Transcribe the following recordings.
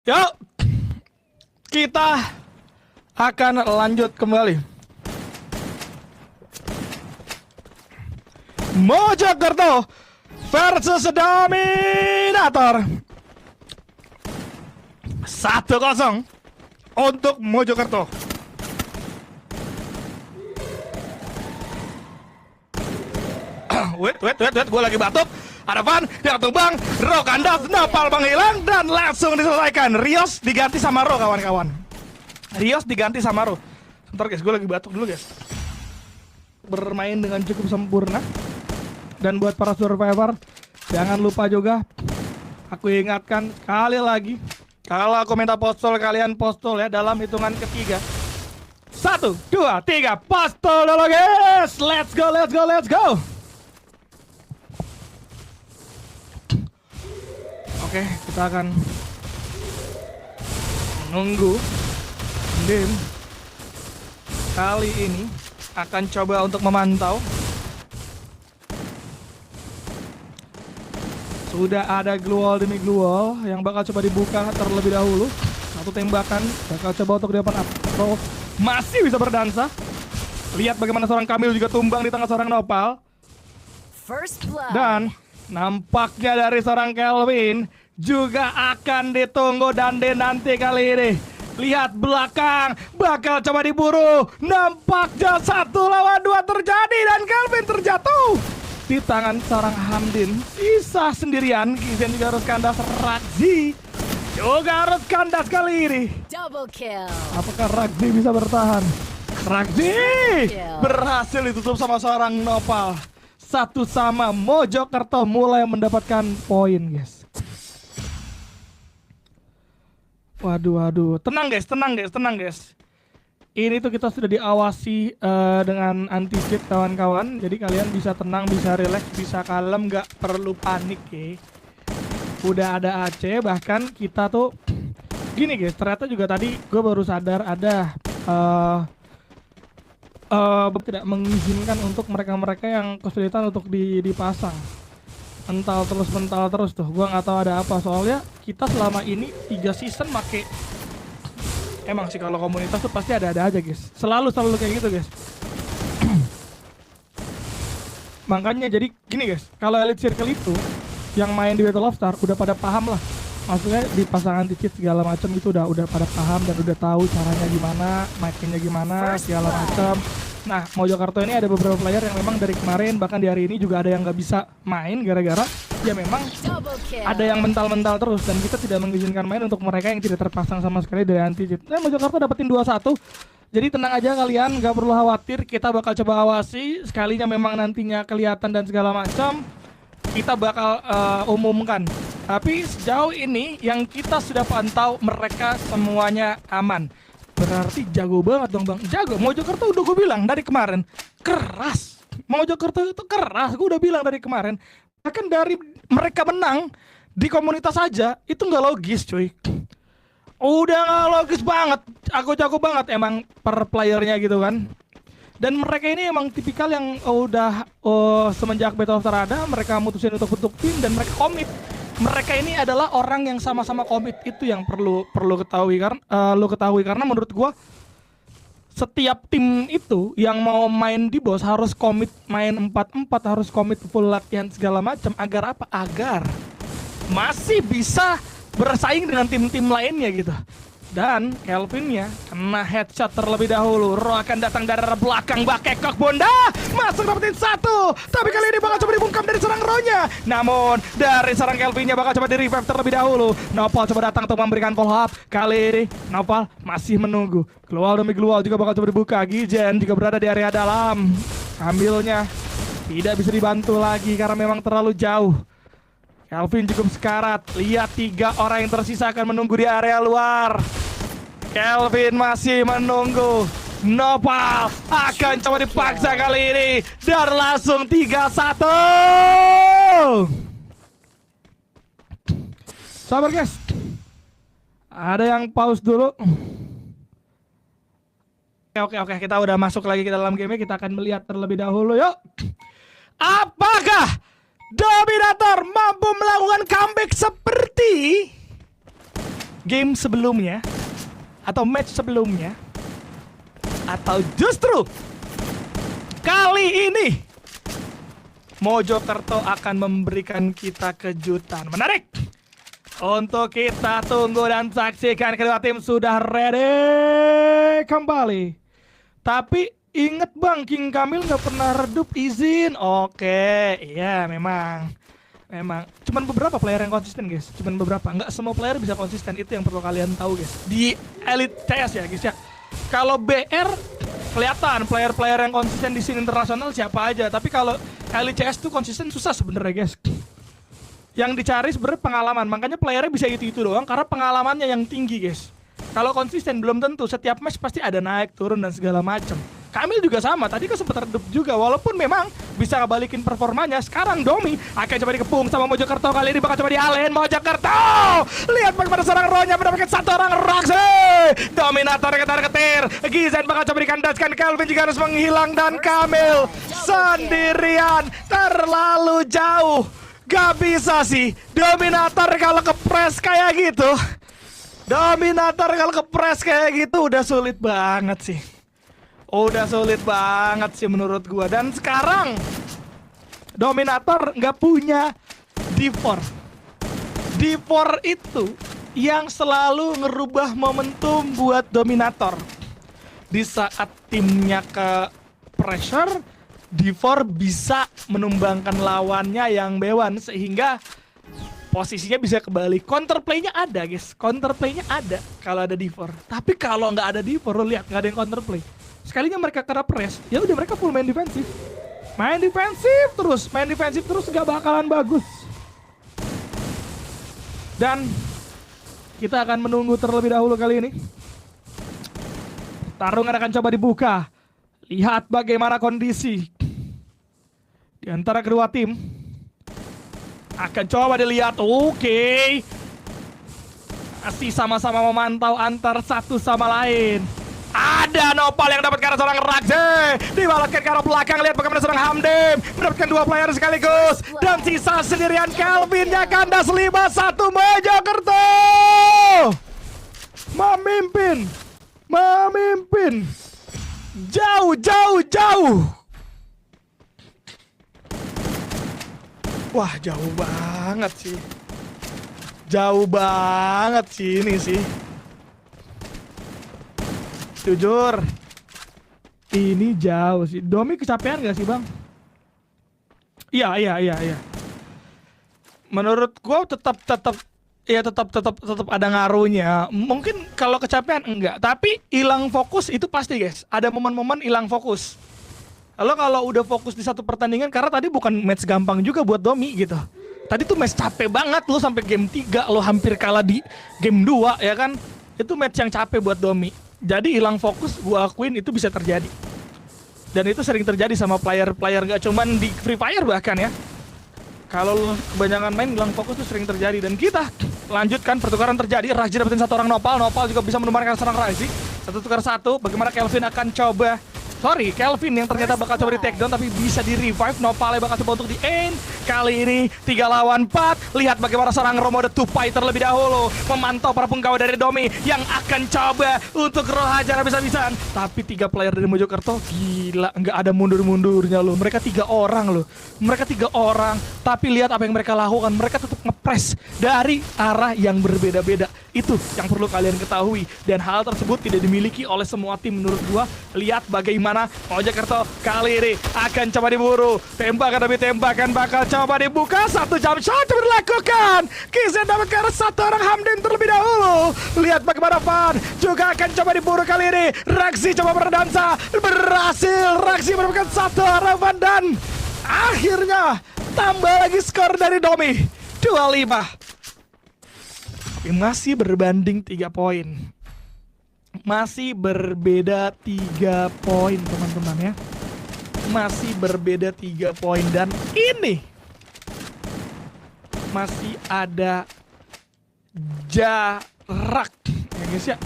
Yuk, kita akan lanjut kembali. Mojokerto versus Dominator. 1-0 untuk Mojokerto. Wait, gue lagi batuk. Ada Van, dia tumbang, Ro kandas, Nopal menghilang dan langsung diselesaikan. Rios diganti sama Ro, kawan-kawan. Rios diganti sama Ro. Sebentar guys, gue lagi batuk dulu guys. Bermain dengan cukup sempurna. Dan buat para survivor, jangan lupa juga, aku ingatkan sekali lagi, kalau aku minta postol, kalian postol ya dalam hitungan ketiga. 1, 2, 3, postol dulu guys. Let's go, let's go, let's go. Oke, kita akan menunggu game kali ini. Akan coba untuk memantau. Sudah ada glue wall demi glue wall yang bakal coba dibuka terlebih dahulu. Satu tembakan bakal coba untuk di depan Pro. Masih bisa berdansa. Lihat bagaimana seorang Kamil juga tumbang di tengah seorang Nopal. Dan nampaknya dari seorang Kelvin juga akan ditunggu dan nanti kali ini. Lihat belakang, bakal coba diburu. Nampaknya 1 lawan 2 terjadi dan Kelvin terjatuh di tangan seorang Hamdin. Sisa sendirian, Kizen juga harus kandas. Ragzi juga harus kandas kali ini. Double kill. Apakah Ragzi bisa bertahan? Ragzi berhasil ditutup sama seorang Nopal. 1-1, Mojokerto mulai mendapatkan poin guys. Waduh. Tenang guys. Ini tuh kita sudah diawasi dengan anti cheat kawan-kawan. Jadi kalian bisa tenang, bisa relax, bisa kalem, nggak perlu panik ya. Udah ada AC, bahkan kita tuh gini guys. Ternyata juga tadi gue baru sadar ada tidak mengizinkan untuk mereka-mereka yang kesulitan untuk dipasang. Mental terus tuh. Gua nggak tahu ada apa, soalnya kita selama ini 3 season make. Emang sih kalau komunitas tuh pasti ada-ada aja guys. Selalu kayak gitu guys. Makanya jadi gini guys, kalau Elite Circle itu yang main di Battle of Star udah pada paham lah. Maksudnya di pasangan cheat segala macam itu udah pada paham dan udah tahu caranya gimana, mainnya gimana segala macam. Nah, Mojokerto ini ada beberapa player yang memang dari kemarin bahkan di hari ini juga ada yang nggak bisa main gara-gara ya memang ada yang mental-mental terus dan kita tidak mengizinkan main untuk mereka yang tidak terpasang sama sekali dari anti cheat. Nah, Mojokerto dapetin 2-1. Jadi tenang aja kalian, nggak perlu khawatir. Kita bakal coba awasi sekalinya memang nantinya kelihatan dan segala macam. Kita bakal umumkan. Tapi sejauh ini yang kita sudah pantau mereka semuanya aman. Berarti jago banget dong bang. Jago. Mojokerto udah gue bilang dari kemarin keras. Mojokerto itu keras. Gue udah bilang dari kemarin. Bahkan dari mereka menang di komunitas aja itu nggak logis cuy. Udah nggak logis banget. Aku jago banget emang per playernya gitu kan. Dan mereka ini emang tipikal yang udah semenjak Battle of Star ada, mereka mutusin untuk bentuk tim dan mereka komit. Mereka ini adalah orang yang sama-sama komit, itu yang perlu ketahui karena menurut gua setiap tim itu yang mau main di BOS harus komit main 4-4, harus komit full latihan segala macam agar apa? Agar masih bisa bersaing dengan tim-tim lainnya gitu. Dan Kelvinnya kena headshot terlebih dahulu. Ro akan datang dari belakang, Bakekok Bonda masuk dapetin 1. Tapi kali ini bakal coba dibungkam dari serang Ro-nya. Namun dari serang Kelvinnya bakal coba di revive terlebih dahulu. Nopal coba datang untuk memberikan follow up. Kali ini Nopal masih menunggu. Keluar demi keluar juga bakal coba dibuka. Gijen juga berada di area dalam. Ambilnya tidak bisa dibantu lagi karena memang terlalu jauh. Kelvin cukup sekarat. Lihat 3 orang yang tersisa akan menunggu di area luar. Kelvin masih menunggu. Nopal akan coba dipaksa kali ini dan langsung 3-1. Sabar guys. Ada yang pause dulu. Oke, kita udah masuk lagi ke dalam game. Kita akan melihat terlebih dahulu yuk. Apakah Dominator mampu melakukan comeback seperti game sebelumnya atau match sebelumnya, atau justru kali ini Mojokerto akan memberikan kita kejutan menarik untuk kita tunggu dan saksikan. Kedua tim sudah ready kembali. Tapi inget bang, King Kamil nggak pernah redup izin. Oke, iya memang cuman beberapa player yang konsisten guys, cuman beberapa, nggak semua player bisa konsisten. Itu yang perlu kalian tahu guys di Elite CS ya guys ya. Kalau BR kelihatan player-player yang konsisten di scene internasional siapa aja, tapi kalau Elite CS tuh konsisten susah sebenarnya guys. Yang dicari sebenarnya pengalaman, makanya playernya bisa itu doang karena pengalamannya yang tinggi guys. Kalau konsisten belum tentu, setiap match pasti ada naik turun dan segala macam. Kamil juga sama, tadi kan sempat redup juga, walaupun memang bisa ngebalikin performanya. Sekarang Domi akan coba dikepung sama Mojokerto, kali ini bakal coba dialen Mojokerto. Lihat bagaimana seorang Ronya mendapatkan satu orang Raksi. Dominator ketar-ketir, Gizen bakal coba dikandaskan, Kelvin juga harus menghilang, dan Kamil sendirian terlalu jauh. Gak bisa sih, Dominator kalau kepres kayak gitu. Dominator kalau kepres kayak gitu udah sulit banget sih. Udah sulit banget sih menurut gua. Dan sekarang Dominator nggak punya D4. D4 itu yang selalu ngerubah momentum buat Dominator. Di saat timnya ke pressure, D4 bisa menumbangkan lawannya yang B1 sehingga posisinya bisa kembali. Counterplay-nya ada guys, counterplay-nya ada kalau ada D4. Tapi kalau nggak ada D4, lo lihat nggak ada yang counterplay. Sekalinya mereka kena press, ya udah mereka full main defensif. Main defensif terus gak bakalan bagus. Dan kita akan menunggu terlebih dahulu kali ini. Tarungan akan coba dibuka. Lihat bagaimana kondisi di antara kedua tim. Akan coba dilihat, oke. Masih sama-sama memantau antar satu sama lain. Ada Nopal yang dapat karena seorang Raksi, dibalaskan ke arah belakang. Lihat bagaimana seorang Hamdim mendapatkan dua player sekaligus, dan sisa sendirian Kelvinnya kandas 5-1. Mojokerto memimpin jauh. Wah, jauh banget sih ini sih. Jujur, ini jauh sih. Domi kecapean gak sih bang? Iya. Menurut gua tetap ada ngaruhnya. Mungkin kalau kecapean enggak, tapi hilang fokus itu pasti guys. Ada momen-momen hilang fokus. Lalu kalau udah fokus di satu pertandingan, karena tadi bukan match gampang juga buat Domi gitu. Tadi tuh match capek banget, lo sampai game 3 lo hampir kalah di game 2 ya kan. Itu match yang capek buat Domi. Jadi hilang fokus, gua akuin itu bisa terjadi. Dan itu sering terjadi sama player-player, gak cuman di Free Fire bahkan ya. Kalau lu kebanyakan main hilang fokus itu sering terjadi. Dan kita lanjutkan, pertukaran terjadi. Raji dapetin satu orang Nopal juga bisa menumbangkan seorang Raji. 1-1, bagaimana Kelvin akan coba. Kelvin yang ternyata bakal coba di take down, tapi bisa di revive. Nopal bakal coba untuk di end. Kali ini 3 lawan 4. Lihat bagaimana seorang Romo the two fighter terlebih dahulu memantau para penggawa dari Domi yang akan coba untuk roh hajar habis-habisan. Tapi 3 player dari Mojokerto gila, nggak ada mundur-mundurnya loh. Mereka 3 orang loh. Tapi lihat apa yang mereka lakukan. Mereka tetap ngepres dari arah yang berbeda-beda. Itu yang perlu kalian ketahui. Dan hal tersebut tidak dimiliki oleh semua tim menurut gua. Lihat bagaimana Mojokerto kali ini akan coba diburu. Tembakan bakal coba dibuka. 1 jump shot coba dilakukan. Kizen dapat ke arah satu orang Hamden terlebih dahulu. Lihat bagaimana Van juga akan coba diburu kali ini. Raksi coba berdansa. Berhasil. Raksi mendapatkan satu orang Van, dan akhirnya tambah lagi skor dari Domi 25. Tapi masih berbanding 3 poin. Masih berbeda 3 poin teman-teman ya. Masih berbeda 3 poin. Dan ini masih ada jarak ya guys ya.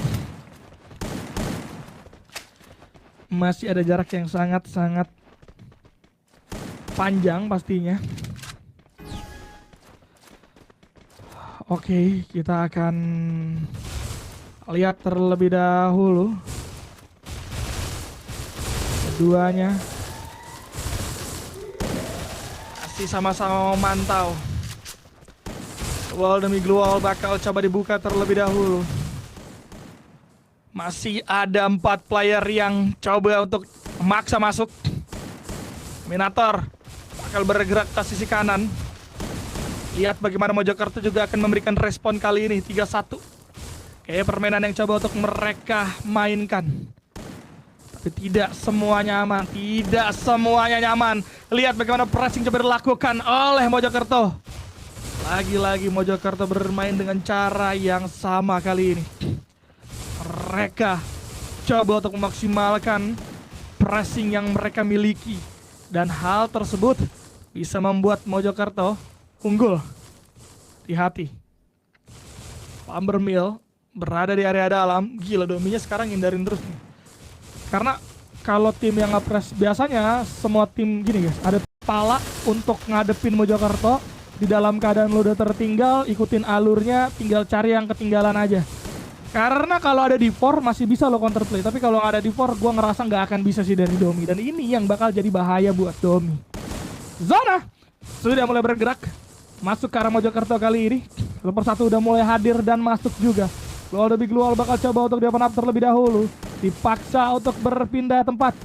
Masih ada jarak yang sangat-sangat panjang pastinya. Oke, kita akan lihat terlebih dahulu keduanya masih sama-sama memantau. Wall demi wall bakal coba dibuka terlebih dahulu. Masih ada 4 player yang coba untuk memaksa masuk. Minator bakal bergerak ke sisi kanan. Lihat bagaimana Mojokerto juga akan memberikan respon kali ini 3-1. Kayak permainan yang coba untuk mereka mainkan. Tapi tidak semuanya aman, tidak semuanya nyaman. Lihat bagaimana pressing coba dilakukan oleh Mojokerto. Lagi-lagi Mojokerto bermain dengan cara yang sama kali ini. Mereka coba untuk memaksimalkan pressing yang mereka miliki. Dan hal tersebut bisa membuat Mojokerto unggul. Hati-hati. Lumber Mill berada di area dalam. Gila, dominya sekarang hindarin terus nih. Karena kalau tim yang nge-press biasanya semua tim gini guys, ada kepala untuk ngadepin Mojokerto. Di dalam keadaan lo udah tertinggal, ikutin alurnya, tinggal cari yang ketinggalan aja. Karena kalau ada di 4 masih bisa lo counterplay. Tapi kalau nggak ada di 4, gue ngerasa nggak akan bisa sih dari Domi. Dan ini yang bakal jadi bahaya buat Domi. Zona sudah mulai bergerak masuk ke arah Mojokerto kali ini. Satu persatu udah mulai hadir dan masuk juga. Gol the big Lual bakal coba untuk di-open up terlebih dahulu. Dipaksa untuk berpindah tempat.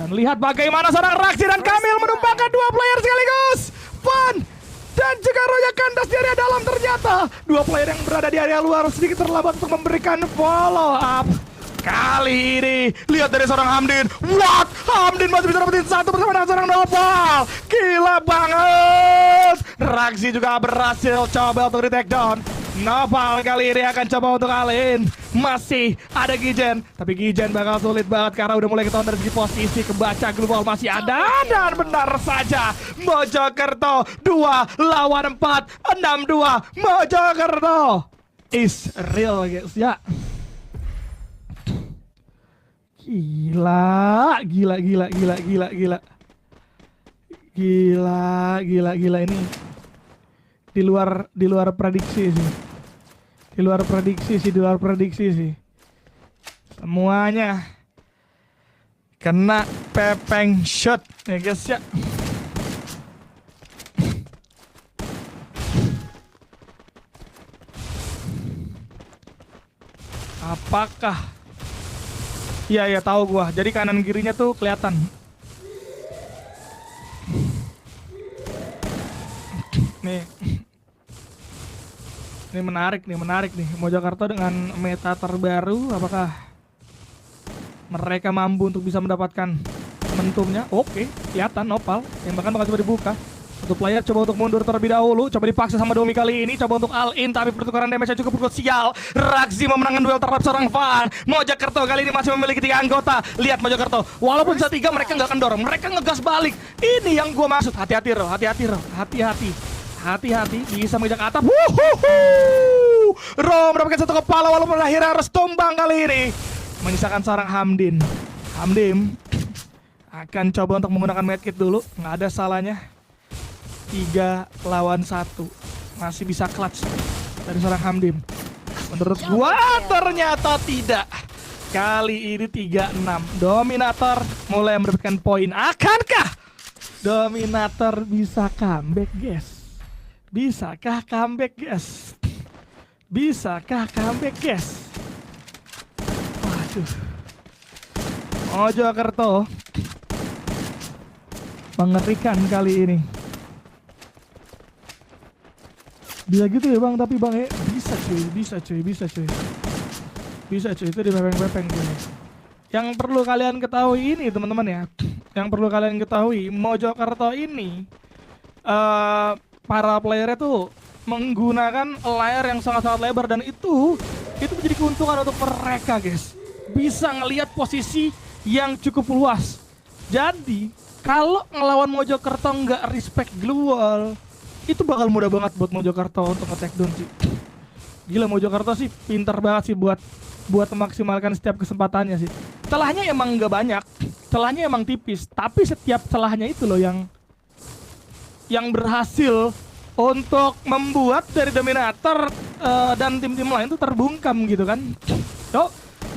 Dan lihat bagaimana seorang Raksi dan Kamil menumpangkan 2 player sekaligus. Fun dan juga Roya Kandas di area dalam. Ternyata 2 player yang berada di area luar sedikit terlambat untuk memberikan follow up. Kali ini lihat dari seorang Hamdin. What? Hamdin masih bisa dapetin 1 bersama dengan seorang Nopal. Gila banget. Raksi juga berhasil coba untuk di take down. Nopal kali ini akan coba untuk alihin. Masih ada Gijen, tapi Gijen bakal sulit banget karena udah mulai ketahuan dari segi posisi. Kebaca global masih ada. Dan benar saja Mojokerto 2 lawan 4, 6-2. Mojokerto is real guys ya. Gila ini di luar prediksi sih. Di luar prediksi sih. Semuanya kena pepeng shot ya guys ya. Apakah? Iya tahu gua. Jadi kanan kirinya tuh kelihatan. Nih. Ini menarik nih. Mojokerto dengan meta terbaru, apakah mereka mampu untuk bisa mendapatkan momentumnya? Oke, kelihatan Nopal yang bahkan bakal coba dibuka. Satu player coba untuk mundur terlebih dahulu, coba dipaksa sama Domi kali ini, coba untuk all in tapi pertukaran damage-nya cukup krusial. Raksi memenangkan duel terhadap seorang Fan. Mojokerto kali ini masih memiliki 3 anggota. Lihat Mojokerto, walaupun bisa 3 mereka nggak kendor, mereka ngegas balik. Ini yang gua maksud. Hati-hati Ro, hati-hati, bisa menginjak atap. Ro mendapatkan 1 kepala walaupun akhirnya harus tumbang kali ini. Menyisakan seorang Hamdin akan coba untuk menggunakan medkit dulu, nggak ada salahnya. 3 lawan 1 masih bisa clutch dari seorang Hamdim. Menurut gua ternyata tidak. Kali ini 3-6. Dominator mulai mendapatkan poin. Akankah Dominator bisa comeback guys? Bisakah comeback guys? Waduh. Mojokerto mengerikan kali ini. Bisa gitu ya bang, tapi bang bisa cuy itu di pepeng tuh. Yang perlu kalian ketahui ini teman-teman ya, Mojokerto ini para playernya tuh menggunakan layar yang sangat-sangat lebar dan itu menjadi keuntungan untuk mereka guys. Bisa ngelihat posisi yang cukup luas. Jadi kalau ngelawan Mojokerto nggak respect global, itu bakal mudah banget buat Mojokerto untuk nge-take down sih. Gila, Mojokerto sih pintar banget sih buat memaksimalkan setiap kesempatannya sih. Celahnya emang nggak banyak, celahnya emang tipis, tapi setiap celahnya itu loh yang berhasil untuk membuat dari Dominator dan tim-tim lain tuh terbungkam gitu kan. Yuk,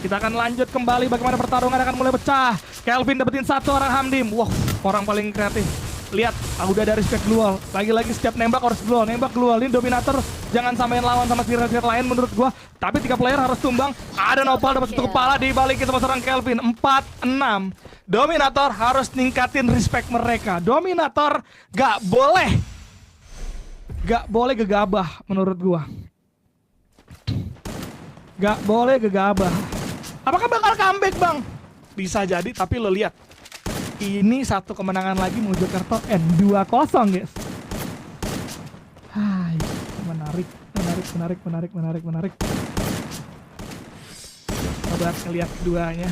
kita akan lanjut kembali bagaimana pertarungan akan mulai pecah. Kelvin dapetin satu orang Hamdim. Wah, orang paling kreatif. Lihat, udah dari spek dual. Lagi-lagi setiap nembak harus dual, nembak dual. Ini Dominator jangan samain lawan sama tier-tier lain menurut gua. Tapi 3 player harus tumbang. Ada Nopal dapat 1 kepala dibalikin sama seorang Kelvin. 4-6. Dominator harus ningkatin respect mereka. Dominator gak boleh gegabah menurut gua. Gak boleh gegabah. Apakah bakal comeback, Bang? Bisa jadi, tapi lo lihat. Ini satu kemenangan lagi Mojokerto N2-0, guys. Hai, menarik. Coba ngeliat keduanya.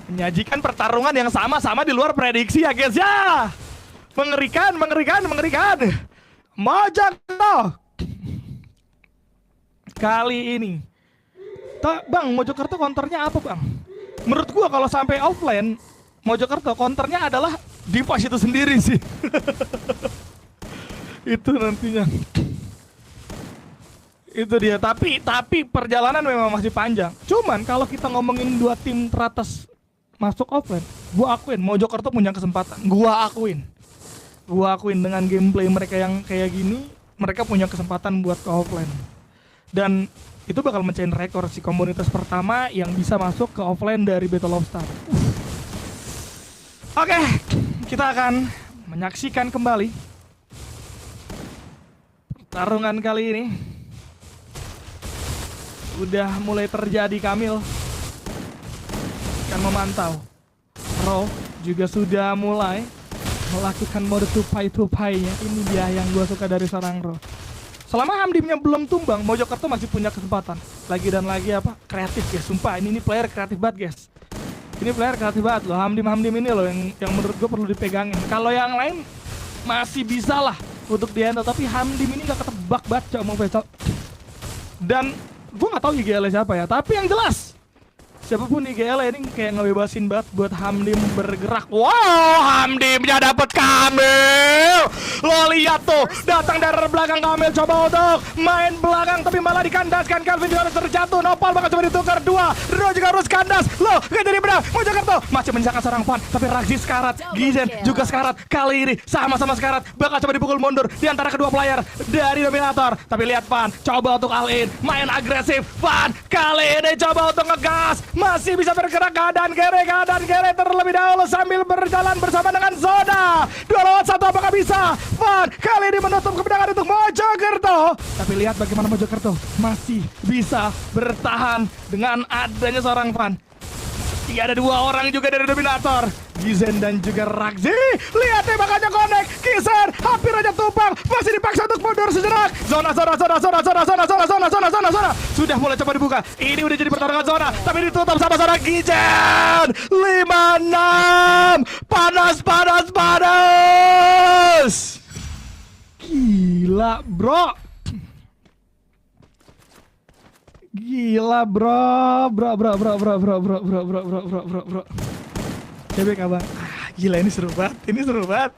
Menyajikan pertarungan yang sama-sama di luar prediksi ya, guys ya. Mengerikan. Mojokerto kali ini. Bang, Mojokerto counternya apa, Bang? Menurut gua kalau sampai offline Mojokerto counternya adalah Device itu sendiri sih. Itu nantinya. Itu dia, tapi perjalanan memang masih panjang. Cuman kalau kita ngomongin 2 tim teratas masuk offline, gua akuin Mojokerto punya kesempatan. Gua akuin dengan gameplay mereka yang kayak gini, mereka punya kesempatan buat ke offline. Dan itu bakal mencain rekor si komunitas pertama yang bisa masuk ke offline dari Battle of Star. Oke, kita akan menyaksikan kembali pertarungan kali ini. Udah mulai terjadi, Kamil akan memantau. Ro juga sudah mulai melakukan mode tupai-tupainya. Ini dia yang gue suka dari seorang Ro. Selama Hamdimnya belum tumbang, Mojokerto masih punya kesempatan. Lagi dan lagi kreatif guys, sumpah ini player kreatif banget guys. Ini player kreatif banget loh, Hamdim ini loh yang menurut gue perlu dipegangin. Kalau yang lain masih bisa lah untuk dihandle, tapi Hamdim ini gak ketebak banget cok mau besok. Dan gue gak tahu IGL siapa ya, tapi yang jelas siapapun IGL ini kayak ngebebasin banget buat Hamdim bergerak. Wow, Hamdimnya dapet Kamil. Lo lihat tuh, datang dari belakang Kamil, coba untuk main belakang tapi malah dikandaskan. Kelvin juga harus terjatuh. Nopal bakal coba ditukar 2. Ro juga harus kandas. Lo gak jadi berang. Mojokerto masih menyisakan seorang Fan, tapi Razi sekarat, Gizen juga sekarat. Kali ini sama-sama sekarat, bakal coba dipukul mundur di antara kedua player dari Dominator. Tapi lihat Fan, coba untuk all in, main agresif. Fan kali ini coba untuk ngegas, masih bisa bergerak. Keadaan Gere terlebih dahulu sambil berjalan bersama dengan Zona. 2 lawan 1, apakah bisa? Fan kali ini menutup kemenangan untuk Mojokerto. Tapi lihat bagaimana Mojokerto masih bisa bertahan dengan adanya seorang Fan. Ada 2 orang juga dari Dominator, Gizen dan juga Razi. Lihat tembakannya connect, Gizen hampir aja tumpang, masih dipaksa untuk mundur sejenak. Zona. Sudah mulai coba dibuka. Ini udah jadi pertarungan Zona, tapi ditutup sama seorang Gizen. 5-6, panas. Gila bro. Cebek abang. Gila ini seru banget.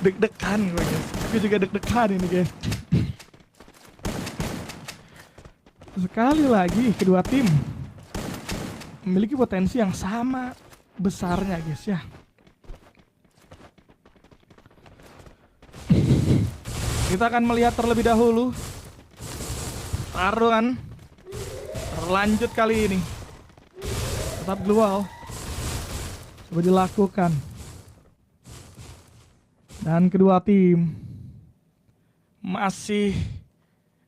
Deg-degan gue guys. Gue juga deg-degan ini guys. Sekali lagi kedua tim memiliki potensi yang sama besarnya guys ya. Kita akan melihat terlebih dahulu taruhan berlanjut kali ini. Tetap dual coba dilakukan, dan kedua tim masih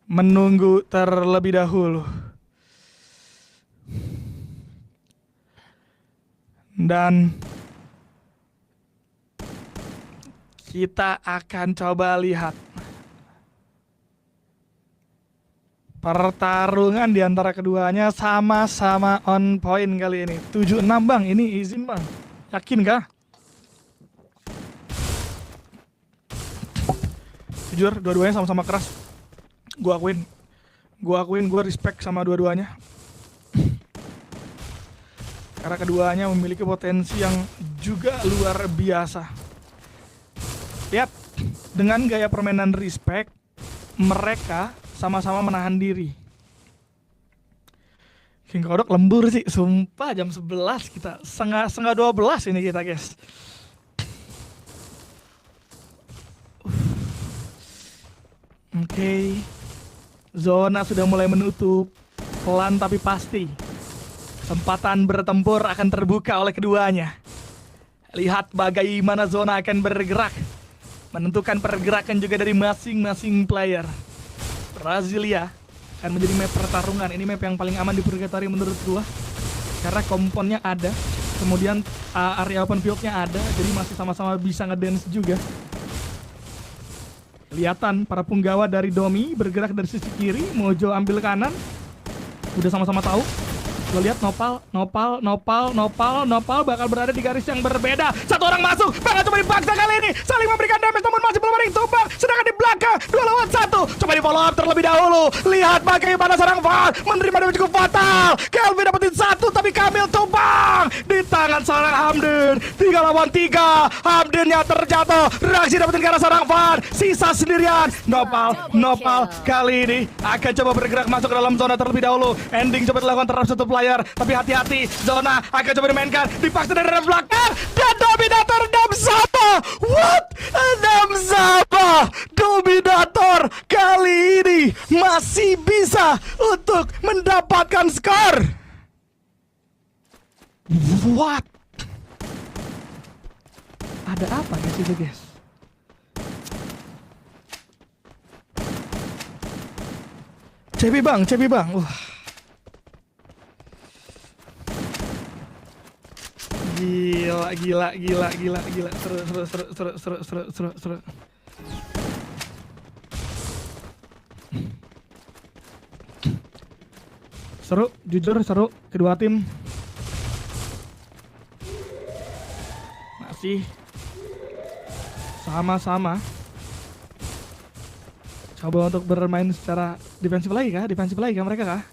menunggu terlebih dahulu. Dan kita akan coba lihat pertarungan di antara keduanya sama-sama on point kali ini. 7-6 bang, ini izin bang. Yakin kah? Jujur, dua-duanya sama-sama keras. Gue akuin, gue respect sama dua-duanya. Karena keduanya memiliki potensi yang juga luar biasa. Lihat, dengan gaya permainan respect, mereka sama-sama menahan diri. King Kodok lembur sih, sumpah jam 11 kita, setengah 12 ini kita guys. Oke. Zona sudah mulai menutup, pelan tapi pasti. Kesempatan bertempur akan terbuka oleh keduanya. Lihat bagaimana zona akan bergerak, menentukan pergerakan juga dari masing-masing player. Brasilia akan menjadi map pertarungan. Ini map yang paling aman di Purgatory menurut gua, karena komponnya ada, kemudian area open fieldnya ada, jadi masih sama-sama bisa ngedance juga. Kelihatan para punggawa dari Domi bergerak dari sisi kiri, Mojo ambil kanan. Udah sama-sama tahu. Lo lihat Nopal bakal berada di garis yang berbeda. Satu orang masuk, bakal coba dipaksa kali ini, saling memberikan damage namun masih belum ada yang tumbang. Sedangkan di belakang 2 lawan 1, coba di follow up terlebih dahulu. Lihat bagaimana seorang Van menerima damage cukup fatal. Kelvin dapetin 1 tapi Kamil tumbang di tangan seorang Hamden. 3 lawan 3, Hamdennya terjatuh. Reaksi dapetin karena seorang Van, sisa sendirian. Nopal kali ini akan coba bergerak masuk ke dalam zona terlebih dahulu. Ending coba dilakukan terhadap satu player, tapi hati-hati, zona akan coba dimainkan, dipaksa dari arah belakang, dan Dominator 6-1. What? 6-1. Dominator kali ini masih bisa untuk mendapatkan skor. What? Ada apa guys itu guys? CB bang. Wah. Gila. Seru. Seru, jujur seru. Kedua tim masih sama-sama coba untuk bermain secara defensif lagi kah mereka kah?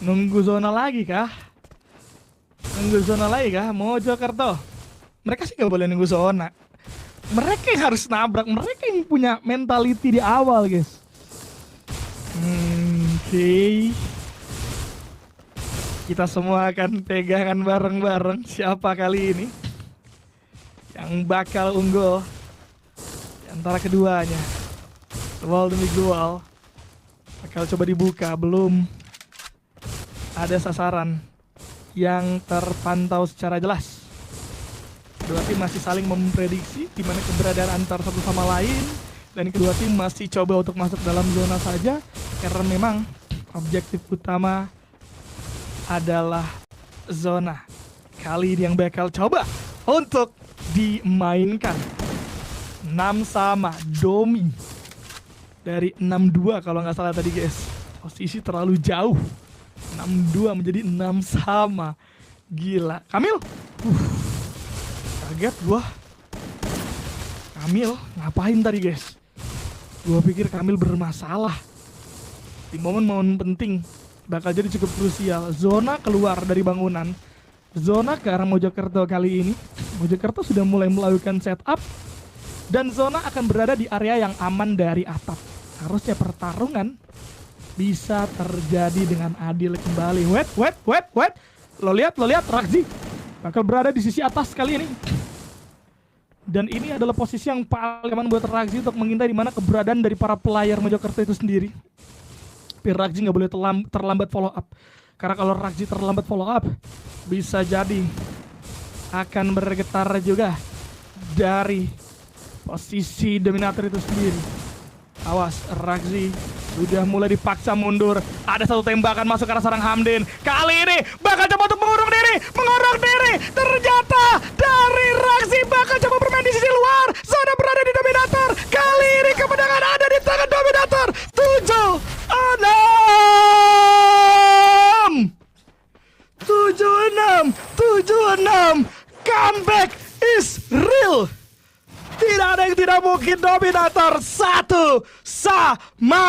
Nunggu zona lagi kah? Mojokerto. Mereka sih gak boleh nunggu zona. Mereka yang harus nabrak. Mereka yang punya mentality di awal guys. Oke. Kita semua akan pegangan bareng-bareng siapa kali ini yang bakal unggul di antara keduanya. Duel demi duel bakal coba dibuka. Belum ada sasaran yang terpantau secara jelas. Kedua tim masih saling memprediksi di mana keberadaan antar satu sama lain, dan kedua tim masih coba untuk masuk dalam zona saja karena memang objektif utama adalah zona. Kali ini yang bakal coba untuk dimainkan. 6-sama Domi dari 6-2 kalau nggak salah tadi guys. Posisi terlalu jauh. 6-2 menjadi 6-sama. Gila. Kamil. Kaget gua. Kamil ngapain tadi guys? Gua pikir Kamil bermasalah. Di momen-momen penting bakal jadi cukup krusial. Zona keluar dari bangunan. Zona ke arah Mojokerto kali ini. Mojokerto sudah mulai melakukan setup. Dan zona akan berada di area yang aman dari atap. Harusnya pertarungan bisa terjadi dengan adil kembali. Wait. Lo lihat, Ragzi bakal berada di sisi atas kali ini. Dan ini adalah posisi yang paling aman buat Ragzi untuk menghindari di mana keberadaan dari para player Mojokerto itu sendiri. Tapi Ragzi nggak boleh terlambat follow up. Karena kalau Ragzi terlambat follow up, bisa jadi akan bergetar juga dari posisi Dominator itu sendiri. Awas, Ragzi udah mulai dipaksa mundur. Ada satu tembakan masuk ke arah sarang Hamden. Kali ini bakal coba untuk mengurung diri. Ternyata dari Ragzi bakal coba bermain di sisi luar. Zona berada di Dominator. Kali ini kemenangan ada di tangan Dominator. 7-6. Comeback is real. Tidak ada yang tidak mungkin. Dominator 1-sama.